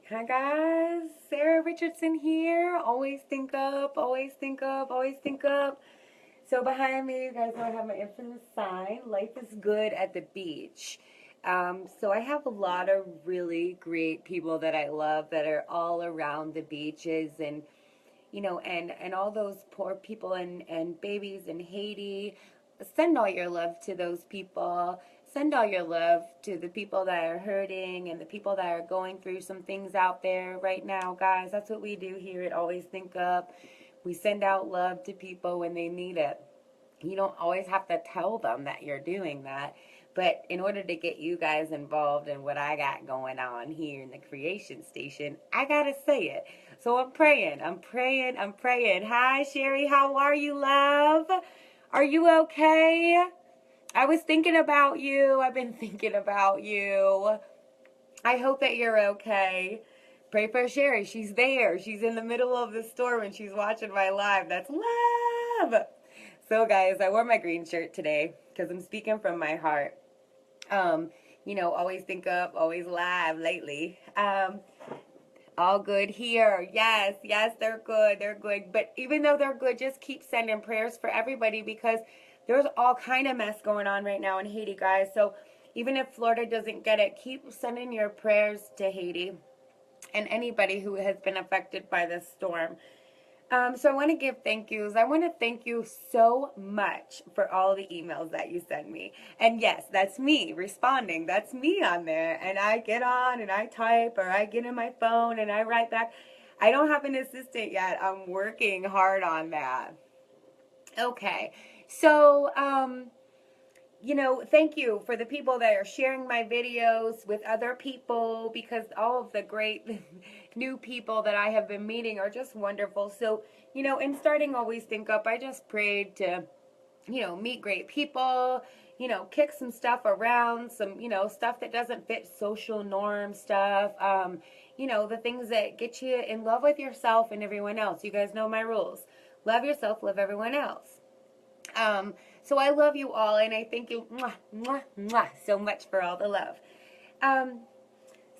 Hi guys, Sarah Richardson here. Always think up, always think up, always think up. So behind me, you guys know I have my infamous sign, Life is Good at the Beach. So I have a lot of really great people that I love that are all around the beaches and and all those poor people and babies in Haiti. Send all your love to those people. Send all your love to the people that are hurting and the people that are going through some things out there right now, guys. That's what we do here at Always Think Up. We send out love to people when they need it. You don't always have to tell them that you're doing that. But in order to get you guys involved in what I got going on here in the creation station, I gotta say it. So I'm praying, I'm praying, I'm praying. Hi, Sherry, how are you, love? Are you okay? I was thinking about you. I've been thinking about you. I hope that you're okay. Pray for Sherry. She's there. She's in the middle of the storm and she's watching my live. That's love. So, guys, I wore my green shirt today because I'm speaking from my heart. Um, always think up, always live lately. All good here. Yes, yes, they're good. They're good. But even though they're good, just keep sending prayers for everybody because there's all kind of mess going on right now in Haiti, guys. So even if Florida doesn't get it, keep sending your prayers to Haiti and anybody who has been affected by this storm. So I want to give thank yous. I want to thank you so much for all the emails that you send me. And yes, that's me responding. That's me on there. And I get on and I type or I get in my phone and I write back. I don't have an assistant yet. I'm working hard on that. Okay. So, thank you for the people that are sharing my videos with other people because all of the great new people that I have been meeting are just wonderful. So, in starting Always Think Up, I just prayed to, meet great people, kick some stuff around, some, stuff that doesn't fit social norm stuff, the things that get you in love with yourself and everyone else. You guys know my rules. Love yourself, love everyone else. So I love you all, and I thank you mwah, mwah, mwah, so much for all the love. Um,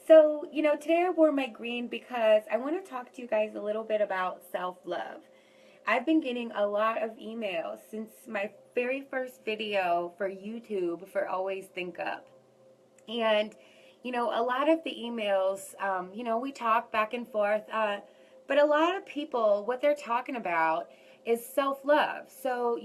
today I wore my green because I want to talk to you guys a little bit about self-love. I've been getting a lot of emails since my very first video for YouTube for Always Think Up. And, a lot of the emails, we talk back and forth, but a lot of people, what they're talking about is self love. So,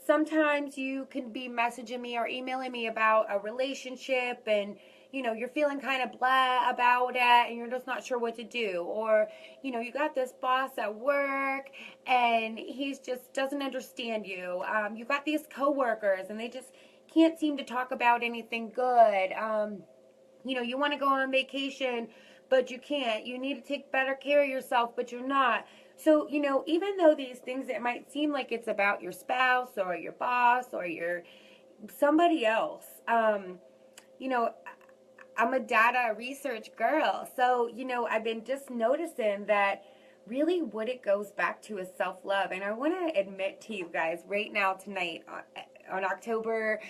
sometimes you can be messaging me or emailing me about a relationship and, you're feeling kind of blah about it and you're just not sure what to do. Or, you got this boss at work and he's just doesn't understand you. You got these coworkers and they just can't seem to talk about anything good. You want to go on vacation, but you can't. You need to take better care of yourself, but you're not. So, even though these things, it might seem like it's about your spouse or your boss or your somebody else, you know, I'm a data research girl. So, I've been just noticing that really what it goes back to is self-love. And I want to admit to you guys right now tonight on October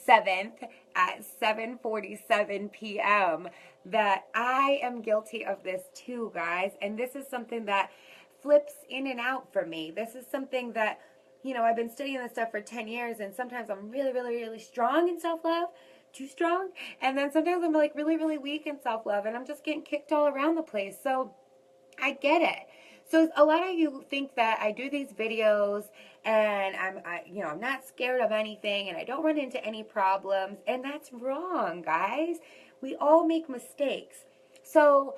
7th at 7:47 p.m. that I am guilty of this too, guys. And this is something that flips in and out for me. This is something that I've been studying this stuff for 10 years and sometimes I'm really, really, really strong in self-love, too strong. And then sometimes I'm like really, really weak in self-love and I'm just getting kicked all around the place. So I get it. So a lot of you think that I do these videos and I'm not scared of anything and I don't run into any problems, and that's wrong, guys. We all make mistakes. So,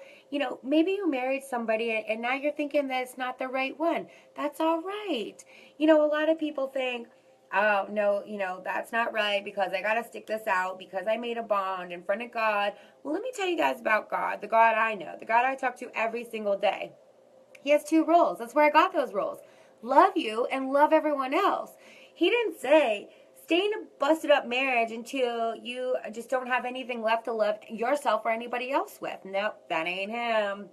maybe you married somebody and now you're thinking that it's not the right one. That's all right. A lot of people think, oh, no, that's not right because I got to stick this out because I made a bond in front of God. Well, let me tell you guys about God, the God I know, the God I talk to every single day. He has two rules. That's where I got those rules. Love you and love everyone else. He didn't say stay in a busted up marriage until you just don't have anything left to love yourself or anybody else with. Nope, that ain't him.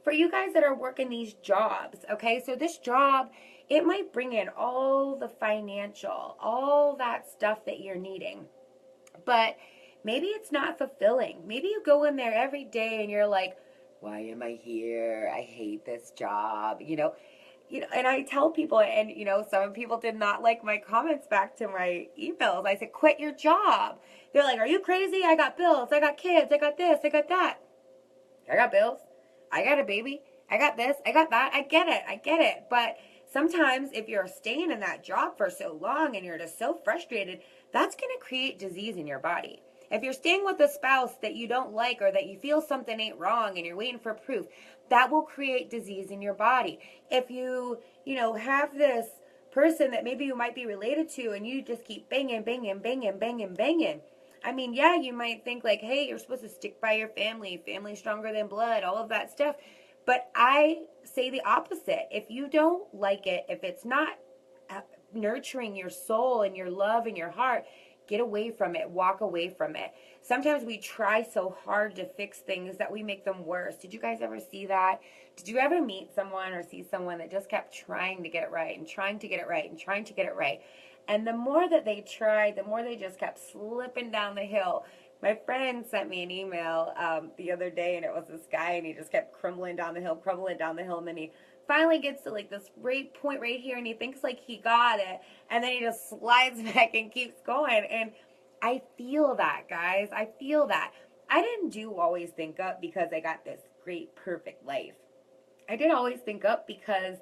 For you guys that are working these jobs, okay, so this job, it might bring in all the financial, all that stuff that you're needing. But maybe it's not fulfilling. Maybe you go in there every day and you're like, why am I here? I hate this job, and I tell people, and some people did not like my comments back to my emails. I said, quit your job. They're like, are you crazy? I got bills, I got kids, I got this, I got that. I got bills, I got a baby, I got this, I got that. I get it. But sometimes if you're staying in that job for so long and you're just so frustrated, that's going to create disease in your body. If you're staying with a spouse that you don't like, or that you feel something ain't wrong and you're waiting for proof, that will create disease in your body. If have this person that maybe you might be related to and you just keep banging, banging, banging, banging, banging. I mean, yeah, you might think like, hey, you're supposed to stick by your family, family stronger than blood, all of that stuff. But I say the opposite. If you don't like it, if it's not nurturing your soul and your love and your heart, get away from it, walk away from it. Sometimes we try so hard to fix things that we make them worse. Did you guys ever see that? Did you ever meet someone or see someone that just kept trying to get it right and trying to get it right and trying to get it right? And the more that they tried, the more they just kept slipping down the hill. My friend sent me an email the other day, and it was this guy, and he just kept crumbling down the hill, and then he finally gets to like this great point right here, and he thinks like he got it, and then he just slides back and keeps going. And I feel that, guys. I feel that. I didn't do always think up because I got this great, perfect life. I did always think up because,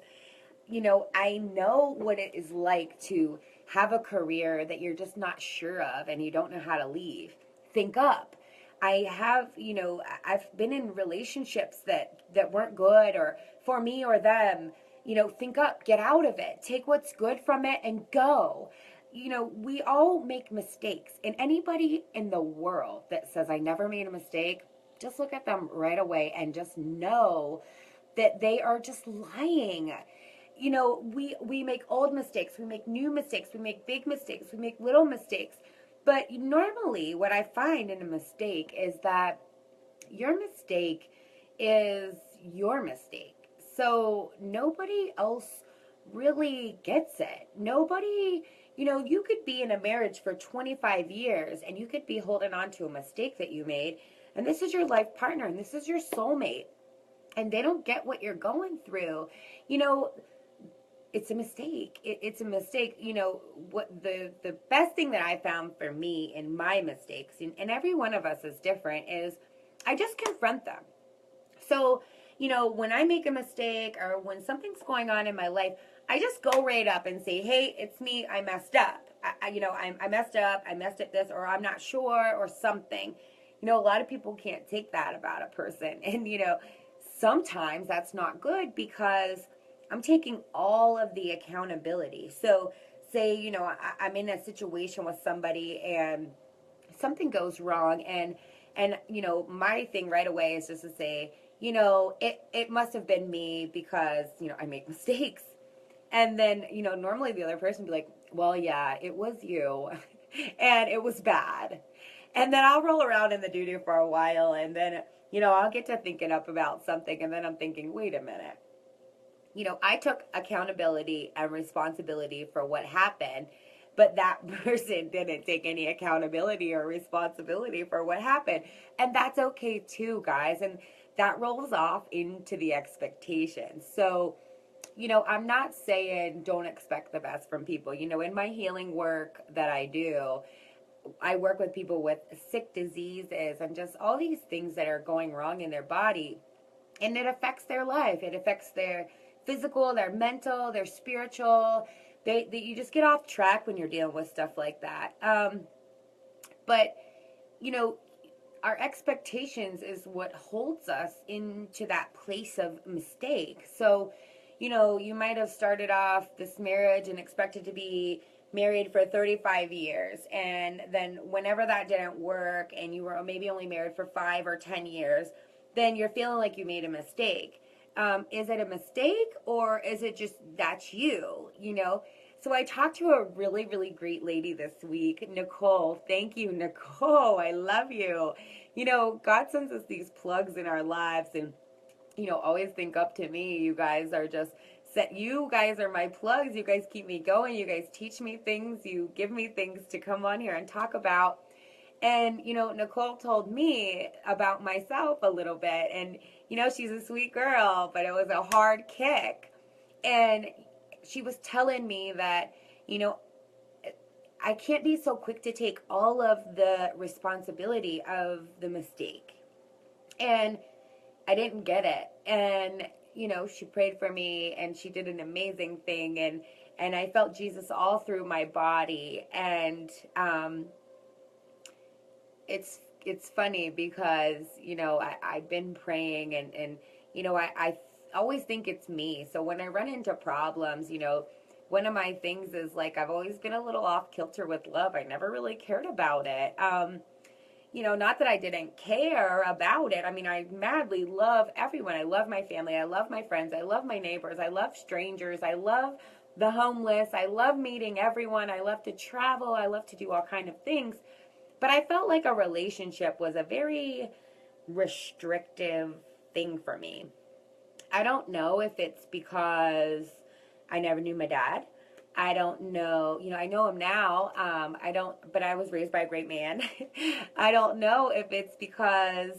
I know what it is like to have a career that you're just not sure of and you don't know how to leave. Think up. I have, I've been in relationships that weren't good, or for me or them. Think up, get out of it, take what's good from it and go. We all make mistakes, and anybody in the world that says I never made a mistake, just look at them right away and just know that they are just lying. We make old mistakes, we make new mistakes, we make big mistakes, we make little mistakes. But normally what I find in a mistake is that your mistake is your mistake. So nobody else really gets it. Nobody, you could be in a marriage for 25 years and you could be holding on to a mistake that you made. And this is your life partner and this is your soulmate. And they don't get what you're going through. It's a mistake. It's a mistake. What the best thing that I found for me in my mistakes, and every one of us is different, is I just confront them. So, when I make a mistake or when something's going on in my life, I just go right up and say, hey, it's me. I messed up. I messed up. I messed up this, or I'm not sure, or something. A lot of people can't take that about a person. And, sometimes that's not good because I'm taking all of the accountability. So say, I'm in a situation with somebody and something goes wrong, and my thing right away is just to say, it must have been me because, I make mistakes. And then, normally the other person would be like, well, yeah, it was you and it was bad. And then I'll roll around in the doo-doo for a while, and then, I'll get to thinking up about something, and then I'm thinking, wait a minute. I took accountability and responsibility for what happened, but that person didn't take any accountability or responsibility for what happened. And that's okay too, guys. And that rolls off into the expectations. So, I'm not saying don't expect the best from people. In my healing work that I do, I work with people with sick diseases and just all these things that are going wrong in their body. And it affects their life. It affects their physical, their mental, their spiritual. You just get off track when you're dealing with stuff like that. But, our expectations is what holds us into that place of mistake. So, you might have started off this marriage and expected to be married for 35 years. And then whenever that didn't work and you were maybe only married for 5 or 10 years, then you're feeling like you made a mistake. Is it a mistake, or is it just that's you, So I talked to a really, really great lady this week, Nicole. Thank you, Nicole. I love you. God sends us these plugs in our lives, and, always think up to me. You guys are just you guys are my plugs. You guys keep me going. You guys teach me things. You give me things to come on here and talk about. And, Nicole told me about myself a little bit. And, she's a sweet girl, but it was a hard kick. And she was telling me that, you know, I can't be so quick to take all of the responsibility of the mistake. And I didn't get it. And, she prayed for me and she did an amazing thing. And I felt Jesus all through my body. And it's funny because, I've been praying and I always think it's me. So when I run into problems, one of my things is like I've always been a little off kilter with love. I never really cared about it. Not that I didn't care about it. I mean, I madly love everyone. I love my family. I love my friends. I love my neighbors. I love strangers. I love the homeless. I love meeting everyone. I love to travel. I love to do all kind of things. But I felt like a relationship was a very restrictive thing for me. I don't know if it's because I never knew my dad. I don't know, I know him now. But I was raised by a great man. I don't know if it's because,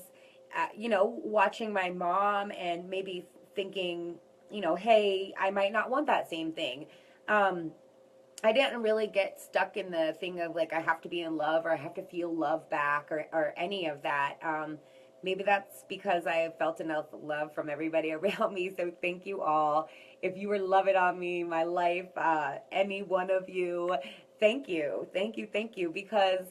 watching my mom and maybe thinking, hey, I might not want that same thing. I didn't really get stuck in the thing of like I have to be in love or I have to feel love back or any of that. Maybe that's because I have felt enough love from everybody around me. So thank you all. If you were loving on me, my life, any one of you, thank you. Thank you. Thank you. Because,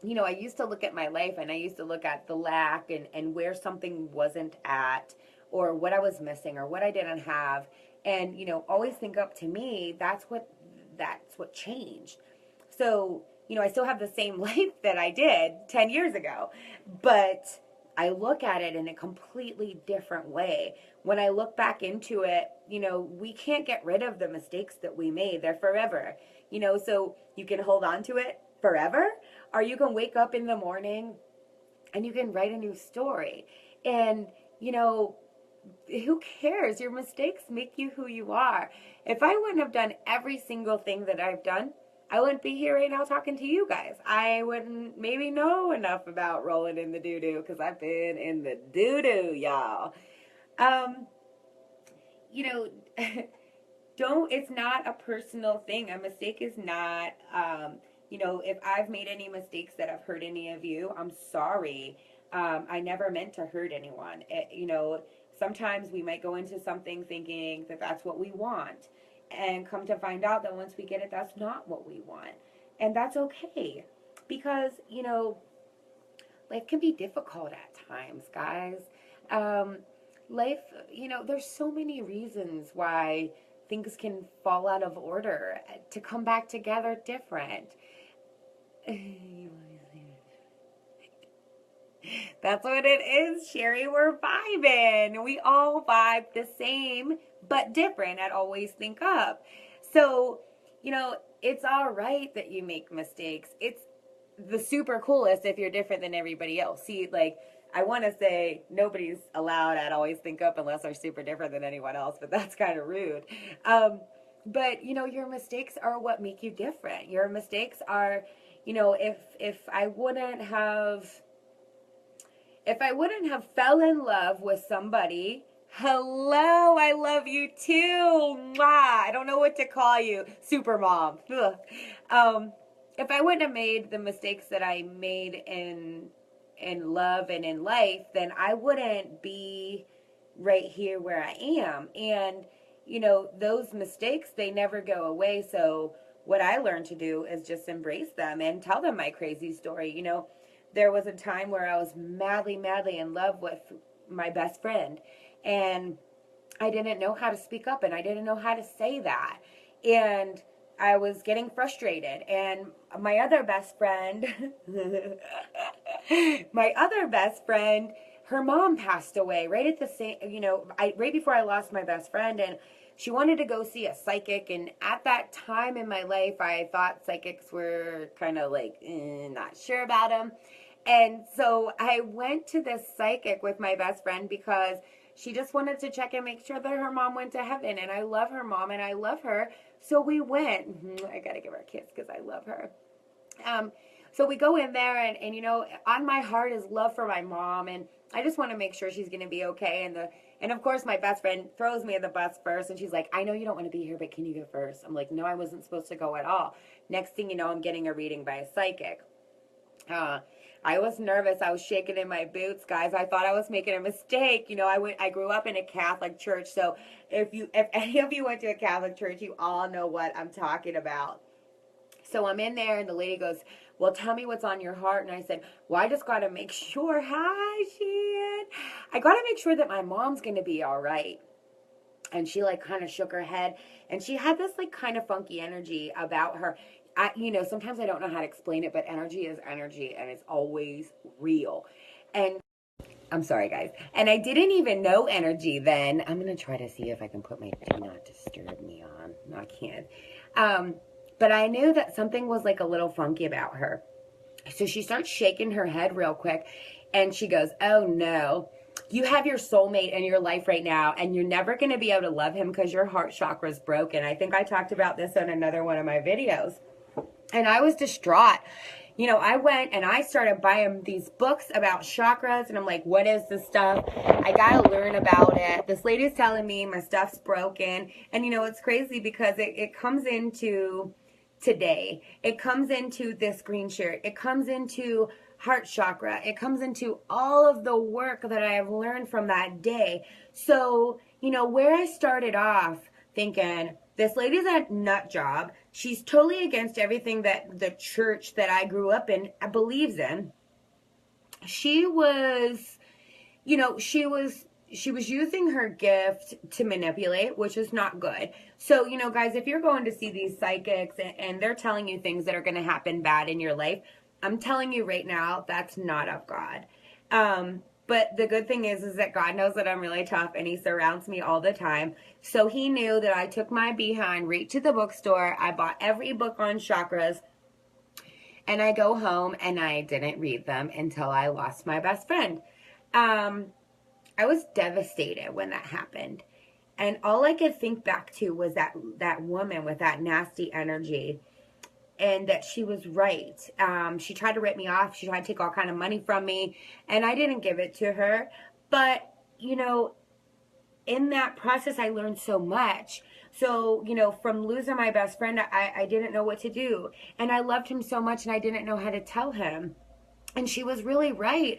I used to look at my life and I used to look at the lack and where something wasn't at or what I was missing or what I didn't have. And, always think up to me, that's what changed. So, I still have the same life that I did 10 years ago, but I look at it in a completely different way. When I look back into it, we can't get rid of the mistakes that we made. They're forever, so you can hold on to it forever, or you can wake up in the morning and you can write a new story. And, who cares? Your mistakes make you who you are. If I wouldn't have done every single thing that I've done, I wouldn't be here right now talking to you guys. I wouldn't maybe know enough about rolling in the doo-doo because I've been in the doo-doo, y'all. You know, it's not a personal thing. A mistake is not, if I've made any mistakes that have hurt any of you, I'm sorry. I never meant to hurt anyone. Sometimes we might go into something thinking that that's what we want and come to find out that once we get it, that's not what we want. And that's okay because, life can be difficult at times, guys. Life, there's so many reasons why things can fall out of order to come back together different. That's what it is, Sherry. We're vibing. We all vibe the same, but different at Always Think Up. So, it's all right that you make mistakes. It's the super coolest if you're different than everybody else. See, like, I want to say nobody's allowed at Always Think Up unless they're super different than anyone else, but that's kind of rude. But, your mistakes are what make you different. Your mistakes are, if I wouldn't have fell in love with somebody, hello, I love you too. Mwah. I don't know what to call you. Super mom. If I wouldn't have made the mistakes that I made in love and in life, then I wouldn't be right here where I am. And, those mistakes, they never go away. So what I learned to do is just embrace them and tell them my crazy story. There was a time where I was madly, madly in love with my best friend. And I didn't know how to speak up and I didn't know how to say that. And I was getting frustrated. And my other best friend, her mom passed away right at the same, right before I lost my best friend. And she wanted to go see a psychic. And at that time in my life, I thought psychics were kind of like, not sure about them. And so I went to this psychic with my best friend because she just wanted to check and make sure that her mom went to heaven. And I love her mom and I love her. So we went. I got to give her a kiss because I love her. So we go in there, and you know, on my heart is love for my mom, and I just want to make sure she's gonna be okay. And of course, my best friend throws me at the bus first, and she's like, "I know you don't want to be here, but can you go first?" I'm like, "No, I wasn't supposed to go at all." Next thing you know, I'm getting a reading by a psychic. Uh, I was nervous. I was shaking in my boots, guys. I thought I was making a mistake. You know, I grew up in a Catholic church, so if any of you went to a Catholic church, you all know what I'm talking about. So I'm in there, and the lady goes, "Well, tell me what's on your heart." And I said, "Well, I just got to make sure." Hi, Shan. I got to make sure that my mom's going to be all right. And she like kind of shook her head, and she had this like kind of funky energy about her. You know, sometimes I don't know how to explain it, but energy is energy, and it's always real. And I'm sorry, guys. And I didn't even know energy then. I'm going to try to see if I can put my do not disturb me on. No, I can't. But I knew that something was like a little funky about her. So she starts shaking her head real quick, and she goes, "Oh no, you have your soulmate in your life right now, and you're never going to be able to love him because your heart chakra is broken." I think I talked about this on another one of my videos. And I was distraught. You know, I went and I started buying these books about chakras, and I'm like, what is this stuff? I gotta learn about it. This lady's telling me my stuff's broken. And you know, it's crazy because it comes into today. It comes into this green shirt. It comes into heart chakra. It comes into all of the work that I have learned from that day. So, you know, where I started off thinking, this lady's a nut job. She's totally against everything that the church that I grew up in believes in. She was, you know, she was using her gift to manipulate, which is not good. So, you know, guys, if you're going to see these psychics and they're telling you things that are going to happen bad in your life, I'm telling you right now, that's not of God. But the good thing is that God knows that I'm really tough, and he surrounds me all the time. So he knew that I took my behind right to the bookstore. I bought every book on chakras, and I go home and I didn't read them until I lost my best friend. I was devastated when that happened. And all I could think back to was that woman with that nasty energy, and that she was right. She tried to rip me off. She tried to take all kind of money from me, and I didn't give it to her. But, you know, in that process, I learned so much. So, you know, from losing my best friend, I didn't know what to do. And I loved him so much, and I didn't know how to tell him. And she was really right.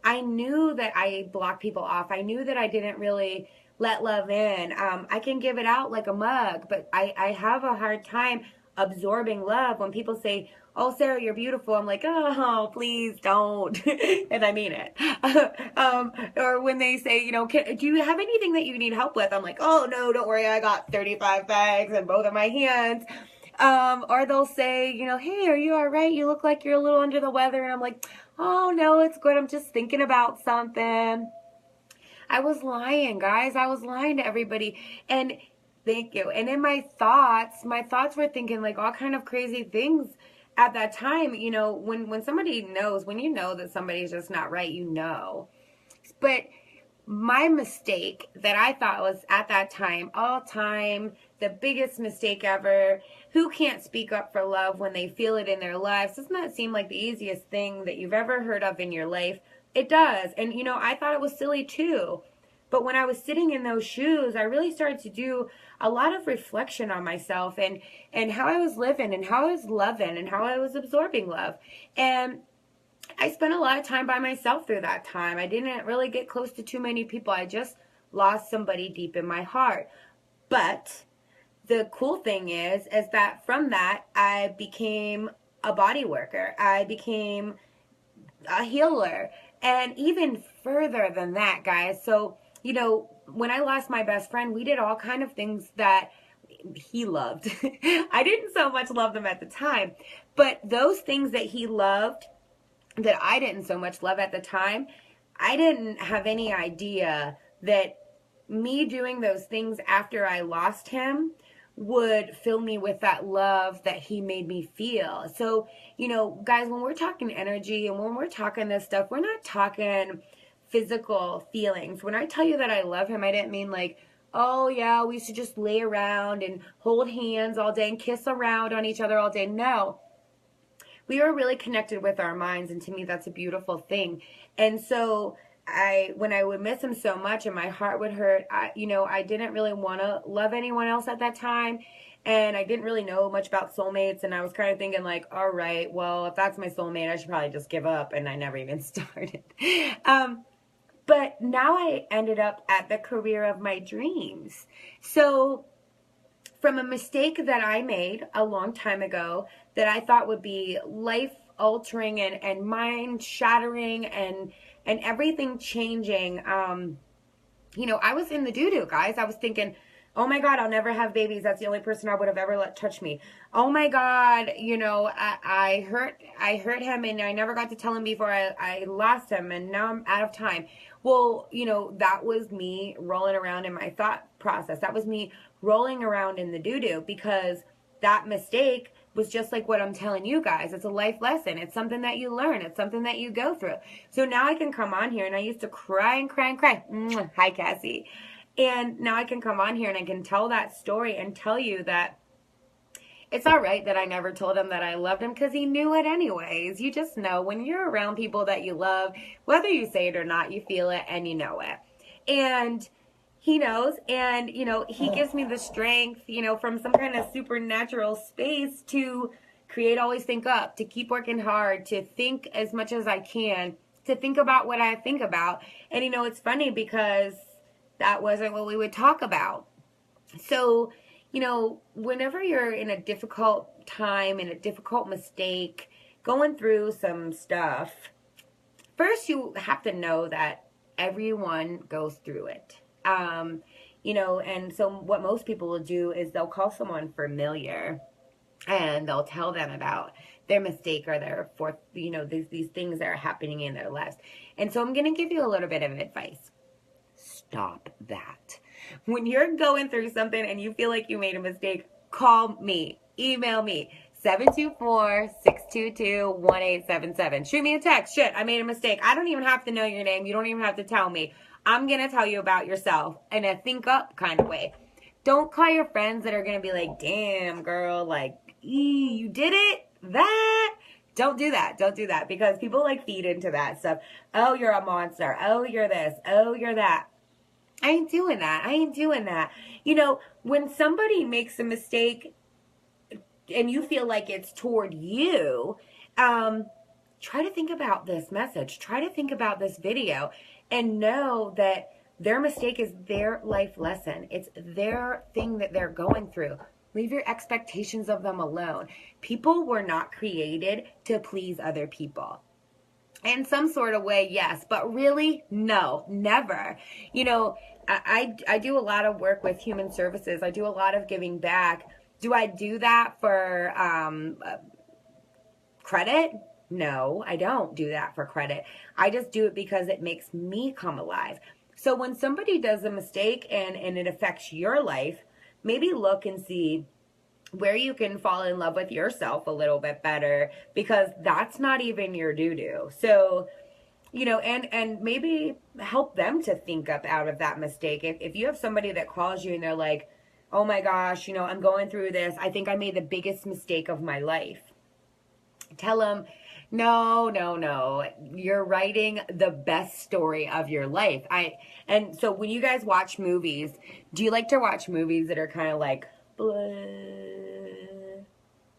I knew that I blocked people off. I knew that I didn't really let love in. I can give it out like a mug, but I have a hard time absorbing love. When people say, "Oh, Sarah, you're beautiful," I'm like, "Oh, please don't." And I mean it. Or when they say, you know, "Do you have anything that you need help with?" I'm like, "Oh, no, don't worry. I got 35 bags in both of my hands." Or they'll say, you know, "Hey, are you all right? You look like you're a little under the weather." And I'm like, "Oh, no, it's good. I'm just thinking about something." I was lying, guys. I was lying to everybody. And thank you. And in my thoughts were thinking like all kind of crazy things at that time. You know, when somebody knows, when you know that somebody's just not right, you know. But my mistake that I thought was at that time, all time, the biggest mistake ever. Who can't speak up for love when they feel it in their lives? Doesn't that seem like the easiest thing that you've ever heard of in your life? It does. And, you know, I thought it was silly too. But when I was sitting in those shoes, I really started to do a lot of reflection on myself and how I was living and how I was loving and how I was absorbing love. And I spent a lot of time by myself through that time. I didn't really get close to too many people. I just lost somebody deep in my heart. But the cool thing is that from that, I became a body worker. I became a healer. And even further than that, guys. So, you know, when I lost my best friend, we did all kind of things that he loved. I didn't so much love them at the time, but those things that he loved that I didn't so much love at the time, I didn't have any idea that me doing those things after I lost him would fill me with that love that he made me feel. So, you know, guys, when we're talking energy and when we're talking this stuff, we're not talking physical feelings. When I tell you that I love him, I didn't mean like, "Oh yeah, we used to just lay around and hold hands all day and kiss around on each other all day." No. we were really connected with our minds, and to me that's a beautiful thing. And so when I would miss him so much and my heart would hurt, I didn't really want to love anyone else at that time. And I didn't really know much about soulmates, and I was kind of thinking like, all right, well, if that's my soulmate, I should probably just give up, and I never even started. But now I ended up at the career of my dreams. So from a mistake that I made a long time ago that I thought would be life altering and mind shattering and everything changing, I was in the doo-doo, guys. I was thinking, oh my God, I'll never have babies. That's the only person I would have ever let touch me. Oh my God, I hurt him and I never got to tell him before I lost him, and now I'm out of time. Well, that was me rolling around in my thought process. That was me rolling around in the doo-doo, because that mistake was just like what I'm telling you guys. It's a life lesson. It's something that you learn. It's something that you go through. So now I can come on here, and I used to cry and cry and cry. Hi, Cassie. And now I can come on here and I can tell that story and tell you that it's all right that I never told him that I loved him, because he knew it anyways. You just know when you're around people that you love, whether you say it or not, you feel it and you know it. And he knows, and, he gives me the strength, from some kind of supernatural space to create Always Think Up, to keep working hard, to think as much as I can, to think about what I think about. And, it's funny because that wasn't what we would talk about. So, whenever you're in a difficult time, in a difficult mistake, going through some stuff, first you have to know that everyone goes through it. And so what most people will do is they'll call someone familiar and they'll tell them about their mistake or these things that are happening in their lives. And so I'm going to give you a little bit of advice. Stop that. When you're going through something and you feel like you made a mistake, call me, email me, 724-622-1877. Shoot me a text. Shit, I made a mistake. I don't even have to know your name. You don't even have to tell me. I'm going to tell you about yourself in a think up kind of way. Don't call your friends that are going to be like, damn, girl, like, you did it? That? Don't do that. Don't do that, because people like feed into that stuff. Oh, you're a monster. Oh, you're this. Oh, you're that. I ain't doing that. I ain't doing that. When somebody makes a mistake and you feel like it's toward you, try to think about this message. Try to think about this video and know that their mistake is their life lesson. It's their thing that they're going through. Leave your expectations of them alone. People were not created to please other people. In some sort of way, yes, but really, no, never. I do a lot of work with human services. I do a lot of giving back. Do I do that for credit? No, I don't do that for credit. I just do it because it makes me come alive. So when somebody does a mistake and it affects your life, maybe look and see where you can fall in love with yourself a little bit better, because that's not even your doo-doo. So, and maybe help them to think up out of that mistake. If you have somebody that calls you and they're like, oh my gosh, I'm going through this. I think I made the biggest mistake of my life. Tell them, no. You're writing the best story of your life. And so when you guys watch movies, do you like to watch movies that are kind of like,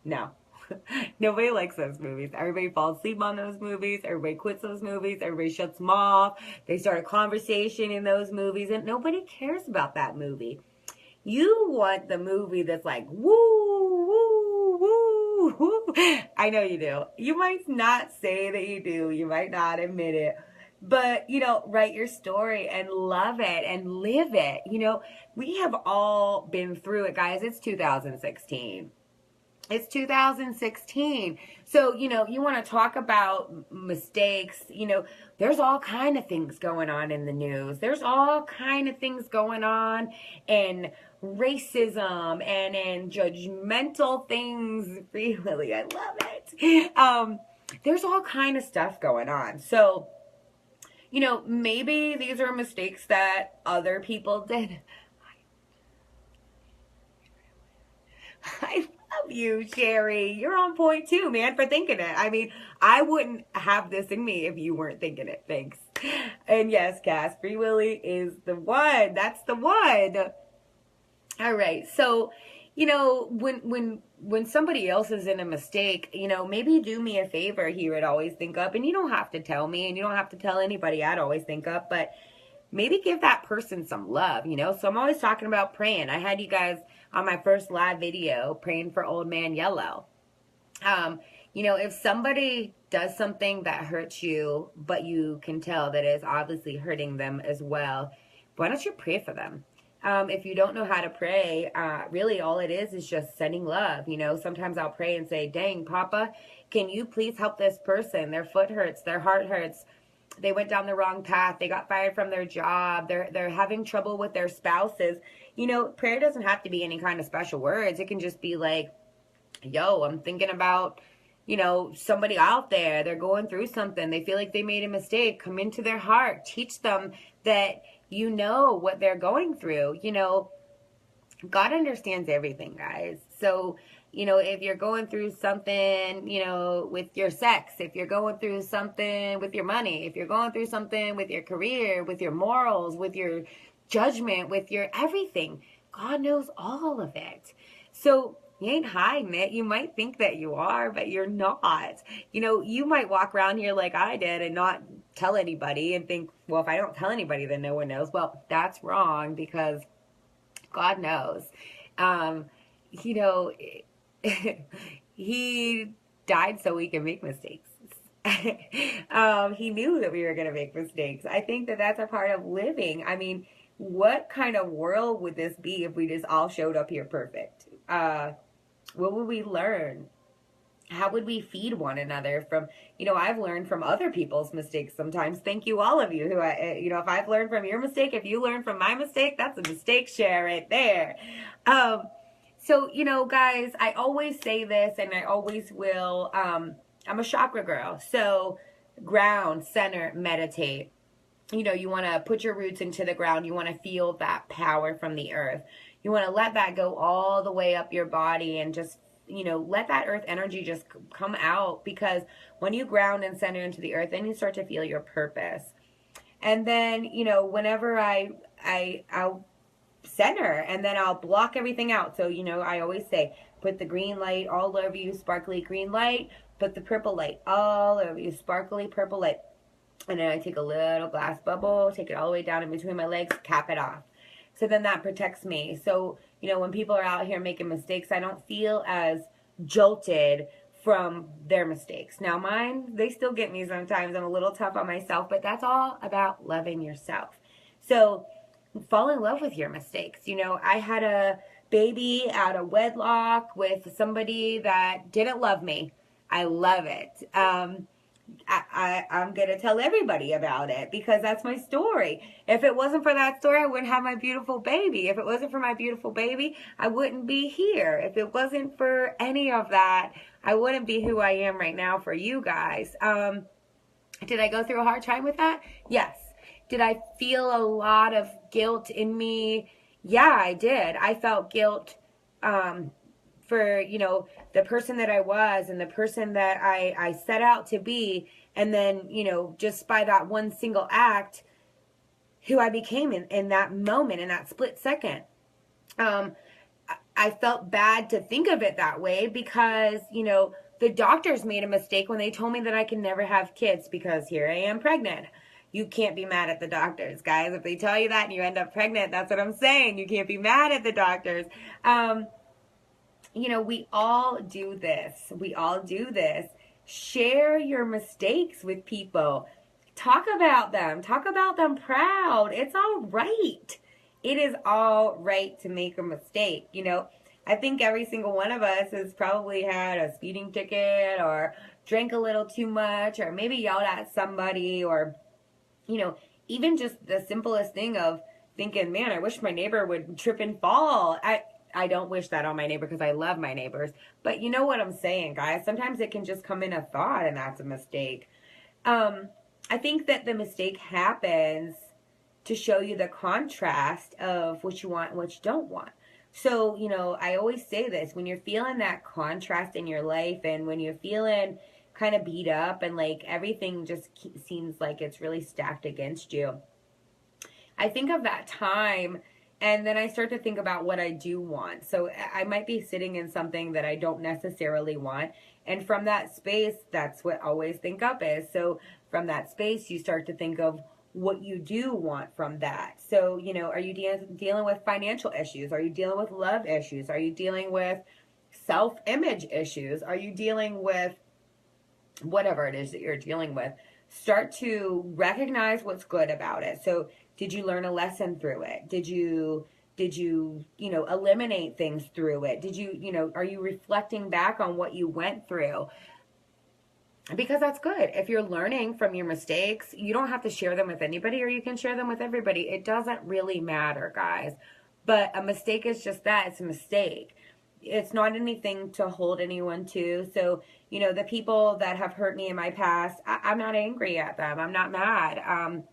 no. Nobody likes those movies. Everybody falls asleep on those movies. Everybody quits those movies. Everybody shuts them off. They start a conversation in those movies, and nobody cares about that movie. You want the movie that's like, woo, woo, woo, woo. I know you do. You might not say that you do. You might not admit it. But, write your story and love it and live it. We have all been through it, guys. It's 2016. It's 2016. So, you want to talk about mistakes, there's all kind of things going on in the news. There's all kind of things going on in racism and in judgmental things. Really, I love it. There's all kind of stuff going on. So, maybe these are mistakes that other people did. I love you, Sherry. You're on point too, man, for thinking it. I mean, I wouldn't have this in me if you weren't thinking it. Thanks. And yes, Cass, Free Willy is the one. That's the one. All right. So, when somebody else is in a mistake, maybe do me a favor here at Always Think Up, and you don't have to tell me, and you don't have to tell anybody at Always Think Up, but maybe give that person some love, So I'm always talking about praying. I had you guys on my first live video praying for Old Man Yellow. If somebody does something that hurts you, but you can tell that it's obviously hurting them as well, why don't you pray for them? If you don't know how to pray, really all it is just sending love. Sometimes I'll pray and say, dang, Papa, can you please help this person? Their foot hurts, their heart hurts. They went down the wrong path. They got fired from their job. They're having trouble with their spouses. Prayer doesn't have to be any kind of special words. It can just be like, yo, I'm thinking about, somebody out there. They're going through something. They feel like they made a mistake. Come into their heart. Teach them that you know what they're going through. God understands everything, guys. So, if you're going through something, with your sex, if you're going through something with your money, if you're going through something with your career, with your morals, with your judgment, with your everything, God knows all of it. So you ain't hiding it. You might think that you are, but you're not. You might walk around here like I did and not tell anybody and think, well, if I don't tell anybody, then no one knows. Well, that's wrong, because God knows. He died so we can make mistakes. He knew that we were going to make mistakes. I think that that's a part of living. I mean, what kind of world would this be if we just all showed up here perfect? What would we learn? How would we feed one another from, I've learned from other people's mistakes sometimes. Thank you, all of you who, if I've learned from your mistake, if you learn from my mistake, that's a mistake share right there. So, guys, I always say this and I always will. I'm a chakra girl. So ground, center, meditate. You want to put your roots into the ground. You want to feel that power from the earth. You want to let that go all the way up your body and just, let that earth energy just come out, because when you ground and center into the earth, then you start to feel your purpose. And then, whenever I'll center, and then I'll block everything out. So, I always say, put the green light all over you, sparkly green light, put the purple light all over you, sparkly purple light. And then I take a little glass bubble, take it all the way down in between my legs, cap it off. So then that protects me. So, when people are out here making mistakes, I don't feel as jolted from their mistakes. Now mine, they still get me sometimes. I'm a little tough on myself, but that's all about loving yourself. So fall in love with your mistakes. I had a baby out of wedlock with somebody that didn't love me. I love it. I'm going to tell everybody about it, because that's my story. If it wasn't for that story, I wouldn't have my beautiful baby. If it wasn't for my beautiful baby, I wouldn't be here. If it wasn't for any of that, I wouldn't be who I am right now for you guys. Did I go through a hard time with that? Yes. Did I feel a lot of guilt in me? Yeah, I did. I felt guilt for, the person that I was and the person that I set out to be. And then, just by that one single act, who I became in that moment, in that split second. I felt bad to think of it that way, because, the doctors made a mistake when they told me that I can never have kids, because here I am pregnant. You can't be mad at the doctors, guys. If they tell you that and you end up pregnant, that's what I'm saying. You can't be mad at the doctors. We all do this. We all do this. Share your mistakes with people. Talk about them. Talk about them proud. It's all right. It is all right to make a mistake. I think every single one of us has probably had a speeding ticket, or drank a little too much, or maybe yelled at somebody, or, even just the simplest thing of thinking, man, I wish my neighbor would trip and fall. I don't wish that on my neighbor, because I love my neighbors. But you know what I'm saying, guys? Sometimes it can just come in a thought, and that's a mistake. I think that the mistake happens to show you the contrast of what you want and what you don't want. So, I always say this, when you're feeling that contrast in your life and when you're feeling kind of beat up and like everything just seems like it's really stacked against you, I think of that time and then I start to think about what I do want. So I might be sitting in something that I don't necessarily want. And from that space, that's what Always Think Up is. So from that space, you start to think of what you do want from that. So, are you dealing with financial issues? Are you dealing with love issues? Are you dealing with self-image issues? Are you dealing with whatever it is that you're dealing with? Start to recognize what's good about it. So did you learn a lesson through it? Did you eliminate things through it? Did you are you reflecting back on what you went through? Because that's good. If you're learning from your mistakes, you don't have to share them with anybody, or you can share them with everybody. It doesn't really matter, guys. But a mistake is just that. It's a mistake. It's not anything to hold anyone to. So, the people that have hurt me in my past, I'm not angry at them. I'm not mad.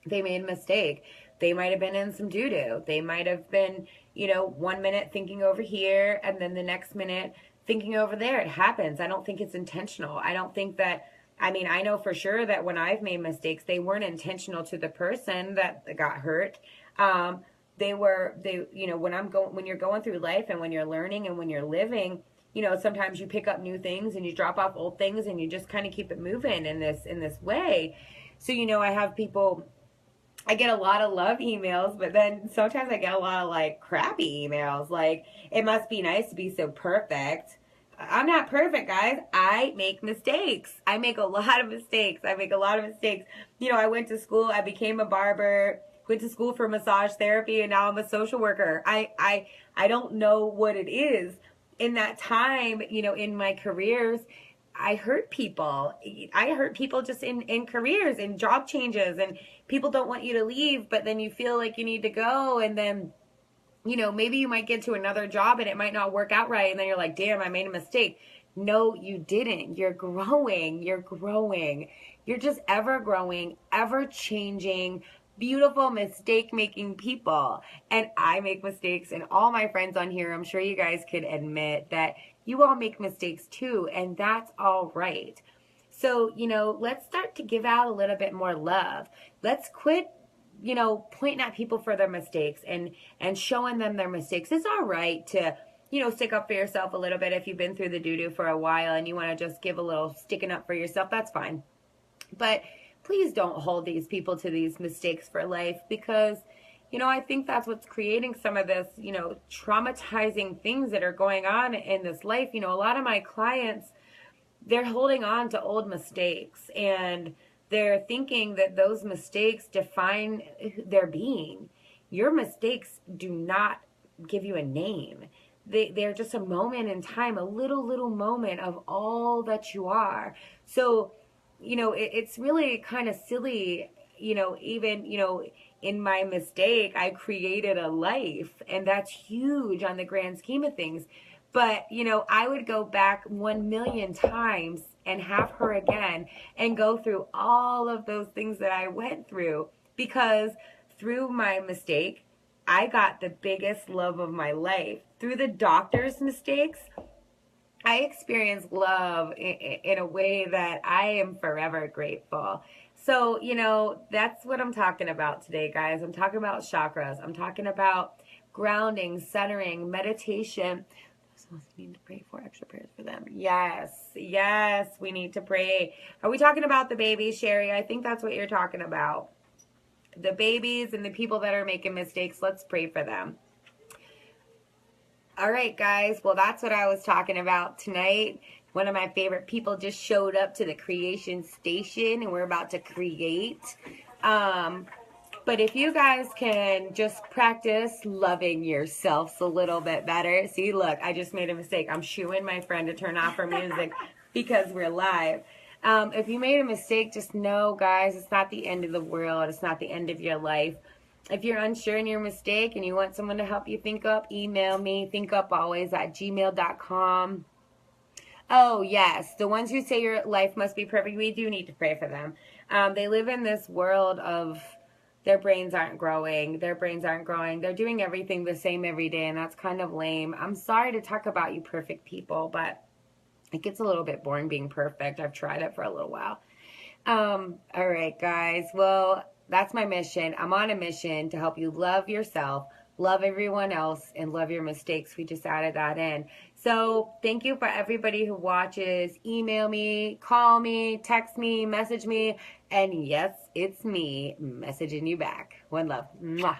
They made a mistake. They might have been in some doo-doo. They might have been, 1 minute thinking over here and then the next minute thinking over there. It happens. I don't think it's intentional. I don't think that, I know for sure that when I've made mistakes, they weren't intentional to the person that got hurt. When you're going through life and when you're learning and when you're living, sometimes you pick up new things and you drop off old things and you just kind of keep it moving in this way. So, I have people, I get a lot of love emails, but then sometimes I get a lot of like crappy emails. Like, it must be nice to be so perfect. I'm not perfect, guys. I make mistakes. I make a lot of mistakes. I went to school. I became a barber, went to school for massage therapy, and now I'm a social worker. I don't know what it is. In that time, in my careers, I hurt people. I hurt people just in careers, in job changes, and people don't want you to leave, but then you feel like you need to go, and then, maybe you might get to another job and it might not work out right, and then you're like, damn, I made a mistake. No, you didn't. You're growing. You're just ever growing, ever changing, beautiful mistake-making people. And I make mistakes, and all my friends on here, I'm sure you guys could admit that you all make mistakes too, and that's all right. So, let's start to give out a little bit more love. Let's quit, pointing at people for their mistakes and showing them their mistakes. It's all right to, stick up for yourself a little bit if you've been through the doo-doo for a while and you want to just give a little sticking up for yourself. That's fine. But please don't hold these people to these mistakes for life, because I think that's what's creating some of this, traumatizing things that are going on in this life. A lot of my clients, they're holding on to old mistakes and they're thinking that those mistakes define their being. Your mistakes do not give you a name. They're just a moment in time, a little moment of all that you are. So, it's really kind of silly, even, in my mistake, I created a life, and that's huge on the grand scheme of things. But, I would go back 1,000,000 times and have her again and go through all of those things that I went through, because through my mistake, I got the biggest love of my life. Through the doctor's mistakes, I experienced love in a way that I am forever grateful. So, that's what I'm talking about today, guys. I'm talking about chakras. I'm talking about grounding, centering, meditation. We need to pray for extra prayers for them. Yes, we need to pray. Are we talking about the babies, Sherry? I think that's what you're talking about. The babies and the people that are making mistakes, let's pray for them. All right, guys. Well, that's what I was talking about tonight. One of my favorite people just showed up to the creation station, and we're about to create. But if you guys can just practice loving yourselves a little bit better. See, look, I just made a mistake. I'm shooing my friend to turn off her music because we're live. If you made a mistake, just know, guys, it's not the end of the world. It's not the end of your life. If you're unsure in your mistake and you want someone to help you think up, email me, thinkupalways@gmail.com. Oh, yes. The ones who say your life must be perfect, we do need to pray for them. They live in this world of their brains aren't growing. Their brains aren't growing. They're doing everything the same every day, and that's kind of lame. I'm sorry to talk about you perfect people, but it gets a little bit boring being perfect. I've tried it for a little while. All right, guys. Well, that's my mission. I'm on a mission to help you love yourself, love everyone else, and love your mistakes. We just added that in. So thank you for everybody who watches. Email me, call me, text me, message me. And yes, it's me messaging you back. One love. Mwah.